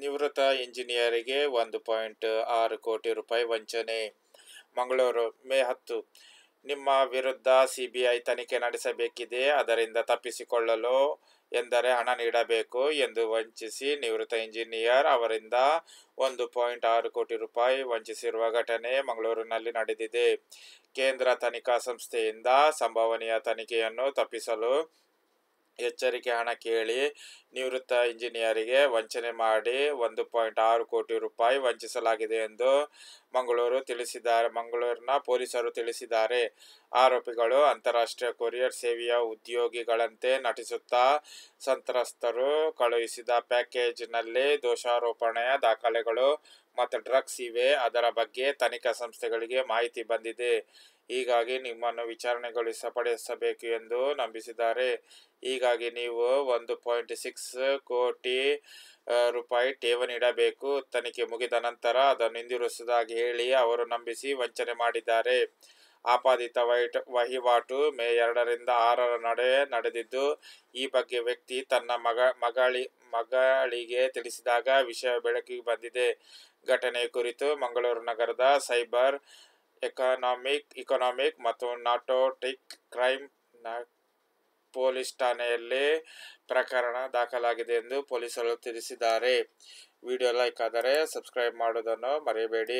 ನಿವೃತ್ತ ಇಂಜಿನಿಯರಿಗೆ 1.6 ಕೋಟಿ ರೂಪಾಯಿ ವಂಚನೆ. ಮಂಗಳೂರು, ಮೇ 10. ನಿಮ್ಮ ವಿರುದ್ಧ ಸಿಬಿಐ ತನಿಖೆ ನಡೆಸಬೇಕಿದೆ, ಅದರಿಂದ ತಪ್ಪಿಸಿಕೊಳ್ಳಲು ಎಂದರೆ ಹಣ ನೀಡಬೇಕು ಎಂದು ವಂಚಿಸಿ ನಿವೃತ್ತ ಇಂಜಿನಿಯರ್ ಅವರಿಂದ 1.6 ಕೋಟಿ ರೂಪಾಯಿ ವಂಚಿಸಿರುವ ಘಟನೆ ಮಂಗಳೂರಿನಲ್ಲಿ ನಡೆದಿದೆ. ಕೇಂದ್ರ ತನಿಖಾ ಸಂಸ್ಥೆಯಿಂದ ಸಂಭವನೀಯ ತನಿಖೆಯನ್ನು ತಪ್ಪಿಸಲು ಎಚ್ಚರಿಕೆ ಹಣ ಕೇಳಿ ನಿವೃತ್ತ ಇಂಜಿನಿಯರಿಗೆ ವಂಚನೆ ಮಾಡಿ 1.6 ಕೋಟಿ ರೂಪಾಯಿ ವಂಚಿಸಲಾಗಿದೆ ಎಂದು ಮಂಗಳೂರಿನ ಪೊಲೀಸರು ತಿಳಿಸಿದ್ದಾರೆ. ಆರೋಪಿಗಳು ಅಂತಾರಾಷ್ಟ್ರೀಯ ಕೊರಿಯರ್ ಸೇವೆಯ ಉದ್ಯೋಗಿಗಳಂತೆ ನಟಿಸುತ್ತಾ ಸಂತ್ರಸ್ತರು ಕಳುಹಿಸಿದ ಪ್ಯಾಕೇಜ್ನಲ್ಲಿ ದೋಷಾರೋಪಣೆಯ ದಾಖಲೆಗಳು ಮತ್ತು ಡ್ರಗ್ಸ್ ಇವೆ. ಅದರ ಬಗ್ಗೆ ತನಿಖಾ ಸಂಸ್ಥೆಗಳಿಗೆ ಮಾಹಿತಿ ಬಂದಿದೆ. ಹೀಗಾಗಿ ನಿಮ್ಮನ್ನು ವಿಚಾರಣೆಗೊಳಪಡಿಸಬೇಕು ಎಂದು ನಂಬಿಸಿದ್ದಾರೆ. ಹೀಗಾಗಿ ನೀವು 1.6 ಕೋಟಿ ರೂಪಾಯಿ ಠೇವಣಿ ಇಡಬೇಕು. ತನಿಖೆ ಮುಗಿದ ನಂತರ ಅದನ್ನು ಹಿಂದಿರುಗಿಸುವುದಾಗಿ ಹೇಳಿ ಅವರು ನಂಬಿಸಿ ವಂಚನೆ ಮಾಡಿದ್ದಾರೆ. ಆಪಾದಿತ ವಹಿವಾಟು ಮೇ 2ರಿಂದ 6 ನಡುವೆ ನಡೆದಿದ್ದು, ಈ ಬಗ್ಗೆ ವ್ಯಕ್ತಿ ತನ್ನ ಮಗಳಿಗೆ ತಿಳಿಸಿದಾಗ ವಿಷಯ ಬೆಳಕಿಗೆ ಬಂದಿದೆ. ಘಟನೆ ಕುರಿತು ಮಂಗಳೂರು ನಗರದ ಸೈಬರ್ ಎಕನಾಮಿಕ್ ಮತ್ತು ನಾರ್ಕೋಟಿಕ್ ಕ್ರೈಮ್ ಪೊಲೀಸ್ ಠಾಣೆಯಲ್ಲಿ ಪ್ರಕರಣ ದಾಖಲಾಗಿದೆ ಎಂದು ಪೊಲೀಸರು ತಿಳಿಸಿದ್ದಾರೆ. ವಿಡಿಯೋ ಲೈಕ್ ಆದರೆ ಸಬ್ಸ್ಕ್ರೈಬ್ ಮಾಡುವುದನ್ನು ಮರೆಯಬೇಡಿ.